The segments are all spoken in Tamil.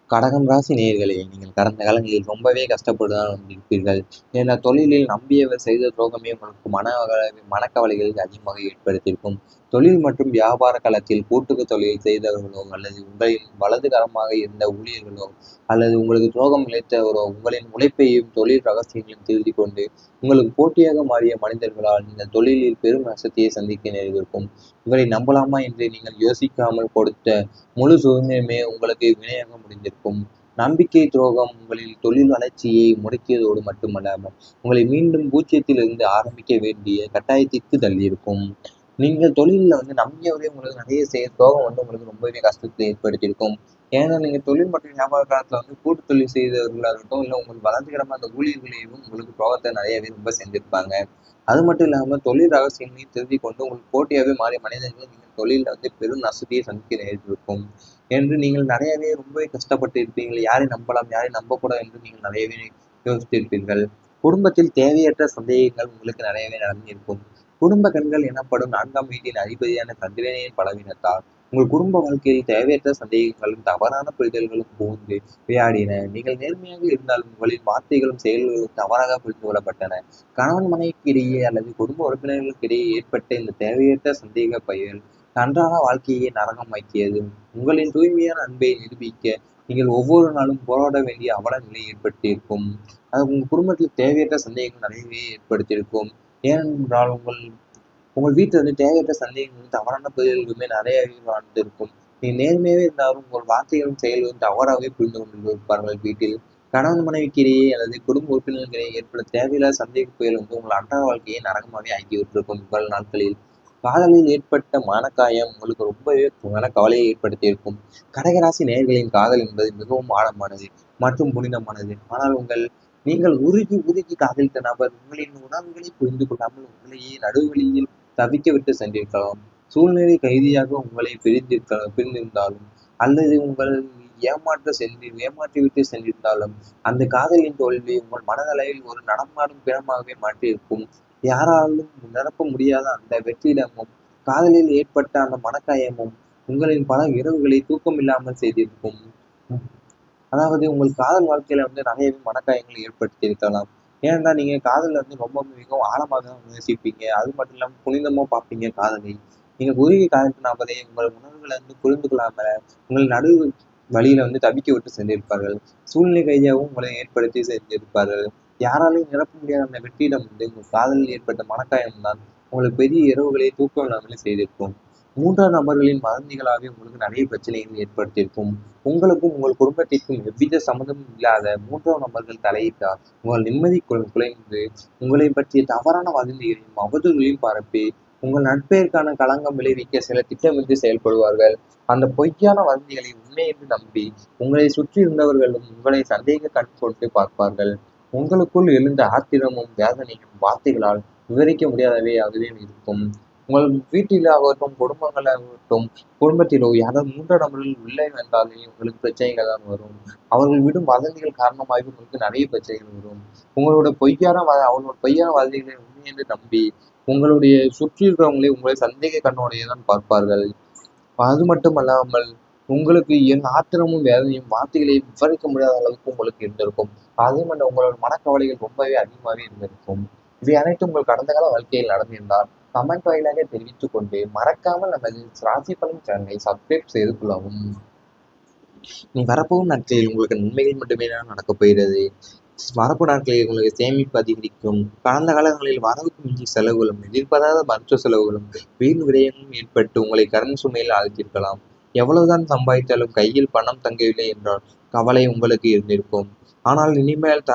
கடகம் ராசி நேயர்களே, நீங்கள் கடந்த காலங்களில் ரொம்பவே கஷ்டப்பட்டுதான் வந்திருப்பீர்கள். ஏன்னா தொழிலில் நம்பியவர் செய்த துரோகமே உங்களுக்கு மனக்கவலைகளை அதிகமாக ஏற்படுத்தியிருக்கும். தொழில் மற்றும் வியாபார களத்தில் கூட்டுக்கு தொழில் செய்தவர்களோ அல்லது உங்களின் வலதுகரமாக இருந்த ஊழியர்களோ அல்லது உங்களுக்கு துரோகம் இழைத்தவரோ உங்களின் உழைப்பையும் தொழில் ரகசியங்களையும் திருடி கொண்டு உங்களுக்கு போட்டியாக மாறிய மனிதர்களால் நீங்கள் தொழிலில் பெரும் நஷ்டத்தையே சந்திக்க நேரிருக்கும். இவரை நம்பலாமா என்று நீங்கள் யோசிக்காமல் கொடுத்த முழு சுதந்திரமே உங்களுக்கு வினையாக முடிந்திருக்கும். நம்பிக்கை துரோகம் உங்களில் தொழில் வளர்ச்சியை முடக்கியதோடு மட்டுமல்லாமல் உங்களை மீண்டும் பூஜ்ஜியத்திலிருந்து ஆரம்பிக்க வேண்டிய கட்டாயத்திற்கு தள்ளியிருக்கும். நீங்கள் தொழிலில் நம்பியவரே உங்களுக்கு நிறைய துரோகம் உங்களுக்கு ரொம்பவே கஷ்டத்தை ஏற்படுத்தியிருக்கும். ஏன்னா நீங்கள் தொழில் மற்றும் வியாபார காலத்தில் கூட்டு தொழில் செய்தவர்களாக இருக்கட்டும், இல்லை உங்களுக்கு வளர்ந்துக்கிடமா அந்த ஊழியர்களையும் உங்களுக்கு துரோகத்தை நிறையவே ரொம்ப செஞ்சிருப்பாங்க. அது மட்டும் இல்லாமல் தொழில் ரகசியங்களையும் திருத்தி கொண்டு உங்களுக்கு போட்டியாகவே மாறிய மனிதர்கள் நீங்கள் தொழிலில் பெரும் நஷ்டத்தையே சந்திக்க நேரிட்டிருக்கும் என்று நீங்கள் நிறையவே ரொம்பவே கஷ்டப்பட்டு இருப்பீர்கள். யாரை நம்பலாம், யாரை நம்பக்கூடாது என்று நீங்கள் நிறையவே யோசித்திருப்பீர்கள். குடும்பத்தில் தேவையற்ற சந்தேகங்கள் உங்களுக்கு நிறையவே நடந்திருக்கும். குடும்ப கண்கள் எனப்படும் 4ஆம் வீட்டின் அதிபதியான சந்திரனின் பலவீனத்தால் உங்கள் குடும்ப வாழ்க்கையில் தேவையற்ற சந்தேகங்களும் தவறான புரிதல்களும் புகுந்து விளையாடின. நீங்கள் நேர்மையாக இருந்தாலும் உங்களின் வார்த்தைகளும் செயல்களும் தவறாக புரிந்து கொள்ளப்பட்டன. கணவன் மனைவிக்கு இடையே அல்லது குடும்ப உறுப்பினர்களுக்கு இடையே ஏற்பட்ட இந்த தேவையற்ற சந்தேக பயல் அன்றாட வாழ்க்கையை நரகமாக்கியது. உங்களின் தூய்மையான அன்பை நிரூபிக்க நீங்கள் ஒவ்வொரு நாளும் போராட வேண்டிய அவல நிலை ஏற்பட்டிருக்கும். அது உங்கள் குடும்பத்தில் தேவையற்ற சந்தேகங்கள் நிறையவே ஏற்படுத்தியிருக்கும். ஏனென்றால் உங்கள் வீட்டில் தேவையற்ற சந்தேகங்களும் தவறான புரிதல்களுமே நிறையவே வாழ்ந்திருக்கும். நீங்கள் நேர்மையாகவே இருந்தாலும் உங்கள் வார்த்தைகளும் செயல்களும் தவறாகவே புரிந்து கொண்டிருப்பார்கள். வீட்டில் கணவன் மனைவிக்கு இடையே அல்லது குடும்ப உறுப்பினர்களிடையே ஏற்படும் தேவையில்லாத சந்தேக புயல் உங்கள் அன்றாட வாழ்க்கையை நரகமாகவே ஆக்கிவிட்டிருக்கும். இவ்வளவு நாட்களில் காதலில் ஏற்பட்ட மனக்காயம் உங்களுக்கு ரொம்பவே மனக்கவலையை ஏற்படுத்தியிருக்கும். கடகராசி நேயர்களின் காதல் என்பது மிகவும் ஆழமானது மற்றும் புனிதமானது. ஆனால் நீங்கள் உருகி உருகி காதலித்த நபர் உங்களின் உணர்வுகளை புரிந்து கொள்ளாமல் உங்களையே நடுவழியில் தவிக்க விட்டு சென்றிருக்கலாம். சூழ்நிலை கைதியாக உங்களை பிரிந்திருந்தாலும் அல்லது உங்கள் ஏமாற்றிவிட்டு சென்றிருந்தாலும் அந்த காதலின் தோல்வி உங்கள் மனதளவில் ஒரு நடமாடும் பிணமாகவே மாற்றியிருக்கும். யாராலும் நிரப்ப முடியாத அந்த வெற்றிடமும் காதலில் ஏற்பட்ட அந்த மனக்காயமும் உங்களின் பல இரவுகளை தூக்கமில்லாமல் செய்திருக்கும். அதாவது உங்கள் காதல் வாழ்க்கையில நிறையவே மனக்காயங்கள் ஏற்படுத்தியிருக்கலாம். ஏனென்றால் நீங்க காதல்ல ரொம்ப மிகவும் ஆழமாக நேசிப்பீங்க. அது மட்டும் இல்லாம புனிதமா பார்ப்பீங்க காதலை. நீங்க குறுகிய காதலித்த நபரை உங்கள் உணர்வுகளை புரிந்து கொள்ளாம உங்கள் நடு வழியில தவிக்க விட்டு சென்றிருப்பார்கள். சூழ்நிலை கைதியாகவும் உங்களை ஏற்படுத்தி சென்றிருப்பார்கள். யாராலையும் நிரப்ப முடியாத அந்த வெற்றிடம் உங்கள் காதலில் ஏற்பட்ட மனக்காயம் தான் உங்களுக்கு பெரிய இரவுகளை தூக்கம் இல்லாமலே செய்திருக்கும். மூன்றாம் நபர்களின் வதந்திகளாகவே உங்களுக்கு நிறைய பிரச்சனைகள் ஏற்படுத்தியிருக்கும். உங்களுக்கும் உங்கள் குடும்பத்திற்கும் எவ்வித சம்மந்தமும் இல்லாத மூன்றாம் நபர்கள் தலையிட்டால் உங்கள் நிம்மதி குலைந்து உங்களை பற்றிய தவறான வதந்திகளையும் அவதூறுகளையும் பரப்பி உங்கள் நட்பெயருக்கான களங்கம் விளைவிக்க சில திட்டமிட்டு செயல்படுவார்கள். அந்த பொய்யான வதந்திகளை உண்மை என்று நம்பி உங்களை சுற்றி இருந்தவர்களும் உங்களை சந்தேக கண் போட்டு பார்ப்பார்கள். உங்களுக்குள் எழுந்த ஆத்திரமும் வேதனையும் வார்த்தைகளால் விவரிக்க முடியாதவையாகவே இருக்கும். உங்கள் வீட்டிலாகட்டும், குடும்பங்களாகட்டும், குடும்பத்திலோ யாராவது மூன்றாம் நபர்கள் உள்ளே வந்தாலே உங்களுக்கு பிரச்சனைகள் தான் வரும். அவர்கள் விடும் வதந்திகள் காரணமாக உங்களுக்கு நிறைய பிரச்சனைகள் வரும். அவங்களோட பொய்யான வதந்திகளை உண்மை என்று நம்பி உங்களுடைய சுற்றி இருக்கிறவங்களே உங்களை சந்தேக கண்ணோடையே தான் பார்ப்பார்கள். அது மட்டுமல்லாமல் உங்களுக்கு என் ஆத்திரமும் வேதனையும் வார்த்தைகளை விவரிக்க முடியாத அளவுக்கு உங்களுக்கு இருந்திருக்கும். அதே மாதிரி உங்களோட மனக்கவலைகள் ரொம்பவே அதிகமாகவே இருந்திருக்கும். இவை அனைத்தும் உங்கள் கடந்த கால வாழ்க்கையில் நடந்திருந்தால் கமெண்ட் வாயிலாக தெரிவித்துக் கொண்டு மறக்காமல் நமது ராசி பலன் சேனலை சப்ஸ்கிரைப் செய்து கொள்ளவும். நீ வரப்போகும் நாட்களில் உங்களுக்கு நன்மைகள் மட்டுமே தான் நடக்கப் போகிறது. வரப்பு நாட்களில் உங்களுக்கு சேமிப்பு அதிகரிக்கும். கடந்த காலங்களில் வரவுக்கு மிஞ்சி செலவுகளும் எதிர்பாராத மருத்துவ செலவுகளும் வீண் விரயங்களும் ஏற்பட்டு உங்களை கடன் சுமையில் ஆழ்த்தியிருக்கலாம். எவ்வளவுதான் சம்பாதித்தாலும் கையில் பணம் தங்கவில்லை என்றால் கவலை உங்களுக்கு இருந்திருக்கும். ஆனால் இனிமேல்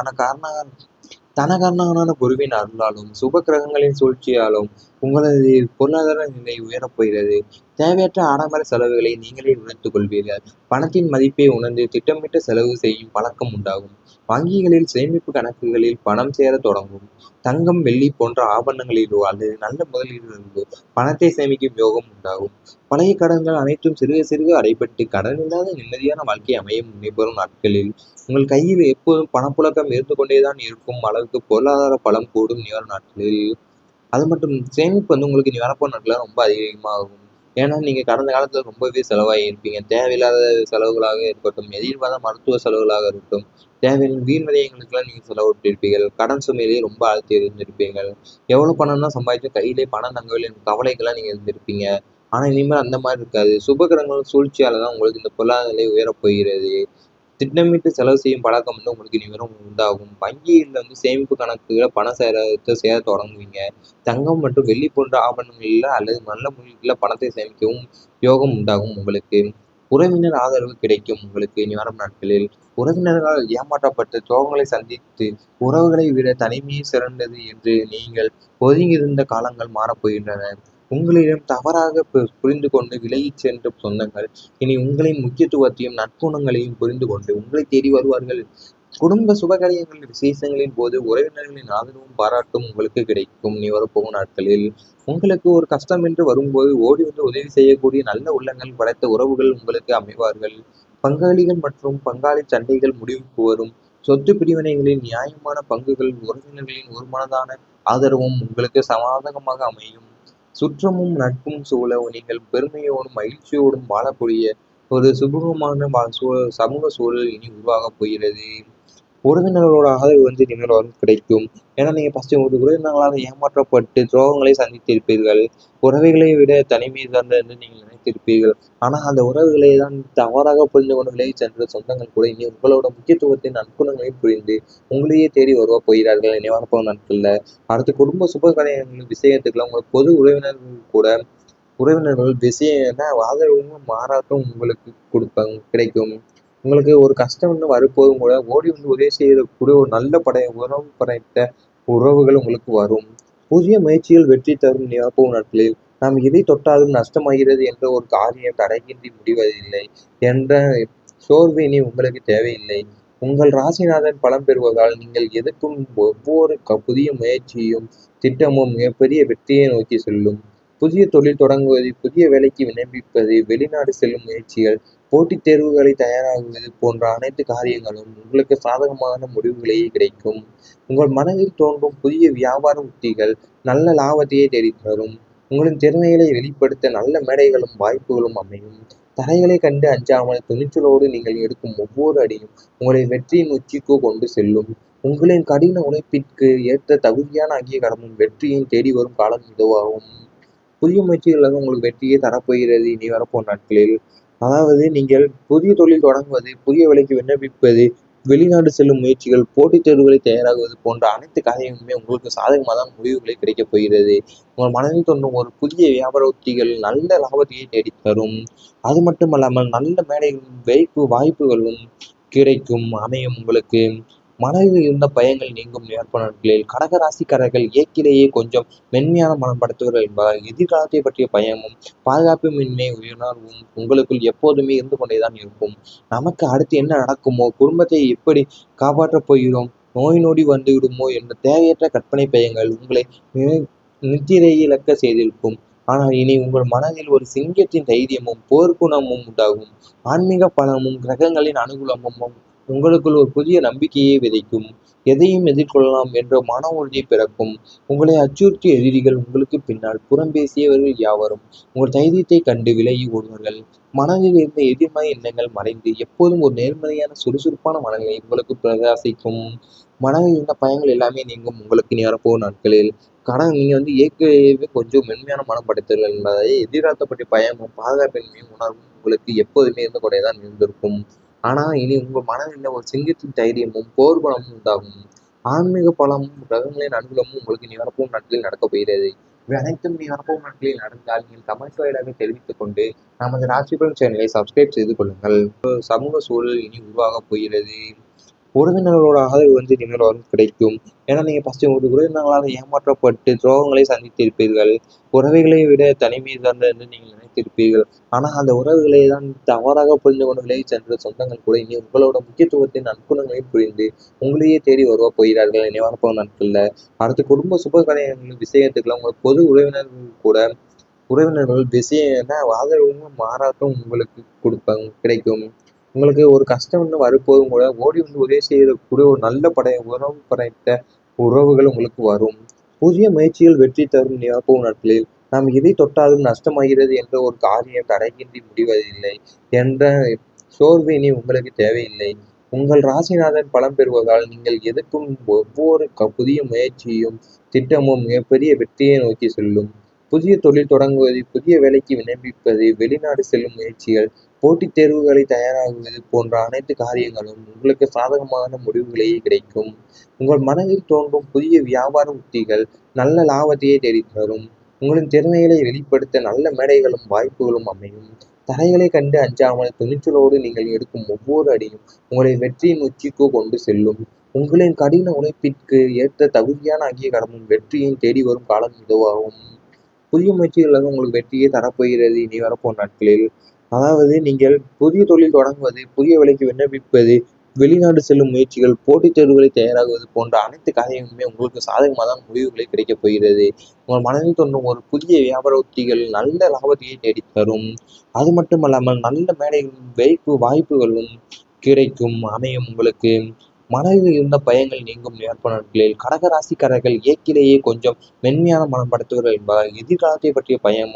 தனகாரணமான குருவின் அருளாலும் சுப கிரகங்களின் சூழ்ச்சியாலும் உங்களது பொருளாதார நிலை உயரப் போகிறது. தேவையற்ற ஆடம்பர செலவுகளை நீங்களே உணர்த்துக் கொள்வீர்கள். பணத்தின் மதிப்பை உணர்ந்து திட்டமிட்டு செலவு செய்யும் பழக்கம் உண்டாகும். வங்கிகளில் சேமிப்பு கணக்குகளில் பணம் சேர தொடங்கும். தங்கம், வெள்ளி போன்ற ஆபரணங்களிலோ அல்லது நல்ல முதலீடுகளிலோ பணத்தை சேமிக்கும் யோகம் உண்டாகும். பழைய கடன்கள் அனைத்தும் சிறுக சிறுக அடைபட்டு கடனில்லாத நிம்மதியான வாழ்க்கை அமைய முனைவரும் நாட்களில் உங்கள் கையில் எப்போதும் பணப்புழக்கம் இருந்து கொண்டேதான் இருக்கும் அளவுக்கு பொருளாதார பலம் கூடும் இனி வரும் நாட்களில். அது மட்டும் சேமிப்பு உங்களுக்கு இனி வரப்போற நாட்களில் ரொம்ப அதிகமாகும். ஏன்னா நீங்கள் கடந்த காலத்தில் ரொம்பவே செலவாகி இருப்பீங்க. தேவையில்லாத செலவுகளாக இருக்கட்டும், எதிர்பாராத மருத்துவ செலவுகளாக இருக்கட்டும், தேவையில்லை வீண் விரயங்களுக்கெல்லாம் நீங்கள் செலவிட்டிருப்பீர்கள். கடன் சுமையிலேயே ரொம்ப ஆழ்த்தி இருந்திருப்பீர்கள். எவ்வளோ பணம் தான் சம்பாதிச்சு கையிலே பணம் தங்கவில்லை என்ற கவலைக்கெல்லாம் நீங்கள் இருந்திருப்பீங்க. ஆனா இனிமேல் அந்த மாதிரி இருக்காது. சுபகிரகங்கள் சூழ்ச்சியால தான் உங்களுக்கு இந்த பொருளாதார நிலை உயரப் போகிறது. திட்டமிட்டு செலவு செய்யும் பழக்கம் வந்து உங்களுக்கு இனிமேலும் உண்டாகும். வங்கியில் வந்து சேமிப்பு கணக்குல பணம் சேர தொடங்குவீங்க. தங்கம் மற்றும் வெள்ளி போன்ற ஆபரணங்கள்ல அல்லது நல்ல முதலீட்டுல பணத்தை சேமிக்கவும் யோகம் உண்டாகும் உங்களுக்கு. உறவினர் ஆதரவு கிடைக்கும் உங்களுக்கு இனி வரும் நாட்களில். உறவினர்களால் ஏமாற்றப்பட்டு துரோகங்களை சந்தித்து உறவுகளை விட தனிமையே சிறந்தது என்று நீங்கள் ஒதுங்கியிருந்த காலங்கள் மாறப்போகின்றன. உங்களிடம் தவறாக புரிந்து கொண்டு விலகிச் சென்ற சொந்தங்கள் இனி உங்களின் முக்கியத்துவத்தையும் நற்குணங்களையும் புரிந்து கொண்டு உங்களை தேடி வருவார்கள். குடும்ப சுபகாரியங்கள் விசேஷங்களின் போது உறவினர்களின் ஆதரவும் பாராட்டும் உங்களுக்கு கிடைக்கும் இனி வரப்போகும் நாட்களில். உங்களுக்கு ஒரு கஷ்டம் என்று வரும்போது ஓடி வந்து உதவி செய்யக்கூடிய நல்ல உள்ளங்கள் படைத்த உறவுகள் உங்களுக்கு அமைவார்கள். பங்காளிகள் மற்றும் பங்காளி சண்டைகள் முடிவுக்கு வரும். சொத்து பிரிவினைகளின் நியாயமான பங்குகள் உறவினர்களின் ஒருமனதான ஆதரவும் உங்களுக்கு சாதகமாக அமையும். சுற்றமும் நட்பும் சூழ நீங்கள் பெருமையோடும் மகிழ்ச்சியோடும் வாழக்கூடிய ஒரு சுமூகமான சமூக சூழல் இனி உருவாகப் போகிறது. உறவினர்களோட ஆதரவு வந்து இனிமேல் வரும் கிடைக்கும். ஏன்னா நீங்க ஃபர்ஸ்ட் ஒரு உறவினர்களால் ஏமாற்றப்பட்டு துரோகங்களை சந்தித்திருப்பீர்கள். உறவுகளை விட தனிமை சார்ந்த என்று நீங்கள் நினைத்திருப்பீர்கள். ஆனா அந்த உறவுகளை தான் தவறாக புரிந்து கொண்டு விலகிச் சென்ற சொந்தங்கள் கூட இனி உங்களோட முக்கியத்துவத்தின் நற்குணங்களையும் புரிந்து உங்களையே தேடி வருவ போகிறார்கள் இனி வரப்போகும் நாட்கள்ல. அடுத்து குடும்ப சுபகாரியங்கள் விஷயத்துக்குலாம் உங்க பொது உறவினர்கள் கூட உறவினர்கள் விஷயம் ஆதரவும் மாறாட்டும் உங்களுக்கு கிடைக்கும். உங்களுக்கு ஒரு கஷ்டம்னு வரும்போதும் கூட ஓடி வந்து உதவி செய்யக்கூடிய ஒரு நல்ல உறவு படைத்த உறவுகள் உங்களுக்கு வரும். புதிய முயற்சிகள் வெற்றி தரும் ஞாபகம் நாட்களில் நாம் எதை தொட்டாலும் நஷ்டமாகிறது என்ற ஒரு காரியம் தடையின்றி முடிவதில்லை என்ற சோர்வு இனி உங்களுக்கு தேவையில்லை. உங்கள் ராசிநாதன் பலம் பெறுவதால் நீங்கள் எதிர்க்கும் ஒவ்வொரு புதிய முயற்சியும் திட்டமும் மிகப்பெரிய வெற்றியை நோக்கி செல்லும். புதிய தொழில் தொடங்குவது, புதிய வேலைக்கு விண்ணப்பிப்பது, வெளிநாடு செல்லும் முயற்சிகள், போட்டித் தேர்வுகளை தயாராகுவது போன்ற அனைத்து காரியங்களும் உங்களுக்கு சாதகமான முடிவுகளையே கிடைக்கும். உங்கள் மனதில் தோன்றும் புதிய வியாபார உத்திகள் நல்ல லாபத்தையே தேடித்தரும். உங்களின் திறமைகளை வெளிப்படுத்த நல்ல மேடைகளும் வாய்ப்புகளும் அமையும். தடைகளை கண்டு அஞ்சாமல் துணிச்சலோடு நீங்கள் எடுக்கும் ஒவ்வொரு அடியும் உங்களை வெற்றியின் உச்சிக்கு கொண்டு செல்லும். உங்களின் கடின உழைப்பிற்கு ஏற்ற தகுதியான அங்கீகாரமும் வெற்றியும் தேடி வரும் காலம் இதுவாகும். புதிய முயற்சிகள் உங்களுக்கு வெற்றியை தரப்போகிறது இனி வரப்போகும் நாட்களில். அதாவது நீங்கள் புதிய தொழில் தொடங்குவது, புதிய வேலைக்கு விண்ணப்பிப்பது, வெளிநாடு செல்லும் முயற்சிகள், போட்டித் தேர்வுகளை தயாராகுவது போன்ற அனைத்து காரியங்களுமே உங்களுக்கு சாதகமான முடிவுகளை கிடைக்கப் போகிறது. உங்கள் மனதில் தோன்றும் ஒரு புதிய வியாபார உத்திகள் நல்ல லாபத்தையே தேடித்தரும். அது மட்டுமல்லாமல் நல்ல மேடைகளும் வாய்ப்புகளும் கிடைக்கும் அமையும் உங்களுக்கு. மனதில் இருந்த பயங்கள் நீங்கும் ஏற்ப நாட்களில் கடகராசிக்காரர்கள் இயற்கையிலேயே கொஞ்சம் மென்மையான மனம் படைத்தவர்கள் என்பதால் எதிர்காலத்தை பற்றிய பயமும் பாதுகாப்புமின்மை உணர்வும் உங்களுக்குள் எப்போதுமே இருந்து கொண்டேதான் இருக்கும். நமக்கு அடுத்து என்ன நடக்குமோ, குடும்பத்தை எப்படி காப்பாற்றப் போகிறோம், நோய் நொடி வந்து விடுமோ என்ற தேவையற்ற கற்பனை பயங்கள் உங்களை நித்திரை இழக்க செய்திருக்கும். ஆனால் இனி உங்கள் மனதில் ஒரு சிங்கத்தின் தைரியமும் போர்க்குணமும் உண்டாகும். ஆன்மீக பலமும் கிரகங்களின் அனுகூலமும் உங்களுக்குள் ஒரு புதிய நம்பிக்கையை விதைக்கும். எதையும் எதிர்கொள்ளலாம் என்ற மன உறுதி பிறக்கும். உங்களை அச்சுறுத்திய எதிரிகள் உங்களுக்கு பின்னால் புறம் பேசியவர்கள் யாவரும் உங்கள் தைரியத்தை கண்டு விலகி ஓடுவார்கள். மனதில் இருந்த எதிர்மறை எண்ணங்கள் மறைந்து எப்போதும் ஒரு நேர்மறையான சுறுசுறுப்பான மனநிலை உங்களுக்கு பிரகாசிக்கும். மனதில் இருந்த பயங்கள் எல்லாமே நீங்கும் உங்களுக்கு இனி வரப்போகும் நாட்களில். நீங்க வந்து ஏற்கனவே கொஞ்சம் மென்மையான மனம் படைத்தவர்கள் என்பதை எதிர்காலத்தை பற்றி பயமும் பாதுகாப்பின்மையும் உணர்வும் உங்களுக்கு எப்போதுமே இருந்து கொண்டே தான் இருந்திருக்கும். ஆனா இனி உங்க மனதில் ஒரு சிங்கத்தின் தைரியமும் போர்க்குணமும் உண்டாகும். ஆன்மீக பலமும் கிரகங்களின் அனுகூலமும் உங்களுக்கு இனி வரப்போகும் நாட்களில் நடக்கப் போகிறது. இவை அனைத்தும் இனி வரப்போகும் நாட்களில் நடந்தால் நீங்கள் கமெண்ட் வாயிலாக தெரிவித்துக் கொண்டு நமது ராசிபலன் சேனலை சப்ஸ்கிரைப் செய்து கொள்ளுங்கள். சமூக சூழல் இனி உருவாகப் போகிறது. உறவினர்களோட ஆதரவு வந்து இனிமேல் வரும் கிடைக்கும். ஏன்னா நீங்க ஃபர்ஸ்ட் ஒரு உறவினர்களால் ஏமாற்றப்பட்டு துரோகங்களை சந்தித்திருப்பீர்கள். உறவுகளை விட தனிமை சார்ந்த என்று நீங்கள் நினைத்திருப்பீர்கள். ஆனா அந்த உறவுகளை தான் தவறாக புரிந்து கொண்டு விலகிச் சென்ற சொந்தங்கள் கூட இனி உங்களோட முக்கியத்துவத்தின் நற்குணங்களையும் புரிந்து உங்களையே தேடி வருவ போகிறார்கள் இனி வரப்போகும் நாட்கள்ல. அடுத்து குடும்ப சுபகாரியங்கள் விஷயத்துக்குலாம் உங்கள் பொது உறவினர்கள் கூட உறவினர்கள் விஷயம் ஆதரவும் மாறாட்டும் உங்களுக்கு கிடைக்கும். உங்களுக்கு ஒரு கஷ்டம்னு வரும்போதும் கூட ஓடி வந்து உதவி செய்யக்கூடிய ஒரு நல்ல உறவு படைத்த உறவுகள் உங்களுக்கு வரும். புதிய முயற்சிகள் வெற்றி தரும் ஞாபகம் நாட்களில் நாம் எதை தொட்டாலும் நஷ்டமாகிறது என்ற ஒரு காரியம் தடையின்றி முடிவதில்லை என்ற சோர்வு இனி உங்களுக்கு தேவையில்லை. உங்கள் ராசிநாதன் பலம் பெறுவதால் நீங்கள் எதுக்கும் ஒவ்வொரு புதிய முயற்சியும் திட்டமும் மிகப்பெரிய வெற்றியை நோக்கி செல்லும். புதிய தொழில் தொடங்குவது, புதிய வேலைக்கு விண்ணப்பிப்பது, வெளிநாடு செல்லும் முயற்சிகள், போட்டித் தேர்வுகளை தயாராகுவது போன்ற அனைத்து காரியங்களும் உங்களுக்கு சாதகமான முடிவுகளையே கிடைக்கும். உங்கள் மனதில் தோன்றும் புதிய வியாபார உத்திகள் நல்ல லாபத்தையே தேடித்தரும். உங்களின் திறமைகளை வெளிப்படுத்த நல்ல மேடைகளும் வாய்ப்புகளும் அமையும். தடைகளைக் கண்டு அஞ்சாமல் துணிச்சலோடு நீங்கள் எடுக்கும் ஒவ்வொரு அடியும் உங்களை வெற்றியின் உச்சிக்கு கொண்டு செல்லும். உங்களின் கடின உழைப்பிற்கு ஏற்ற தகுதியான அங்கீகாரமும் வெற்றியும் தேடி வரும் காலம் இதுவாகும். புதிய முயற்சிகள் உங்களுக்கு வெற்றியை தரப்போகிறது இனி வரப்போகும் நாட்களில். அதாவது நீங்கள் புதிய தொழில் தொடங்குவது, புதிய வேலைக்கு விண்ணப்பிப்பது, வெளிநாடு செல்லும் முயற்சிகள், போட்டித் தேர்வுகளை தயாராகுவது போன்ற அனைத்து காரியங்களுமே உங்களுக்கு சாதகமான முடிவுகளை கிடைக்கப் போகிறது. உங்கள் மனதில் தோன்றும் ஒரு புதிய வியாபார உத்திகள் நல்ல லாபத்தையே தேடித்தரும். அது மட்டுமல்லாமல் நல்ல மேடைகளும் வாய்ப்புகளும் கிடைக்கும், அமையும் உங்களுக்கு. மனதில் இருந்த பயங்கள் நீங்கும் ஏற்ப நாட்களில். கடக ராசிக்காரர்கள் இயற்கையிலேயே கொஞ்சம் மென்மையான மனம் படைத்தவர்கள் என்பதால் எதிர்காலத்தை பற்றிய பயமும்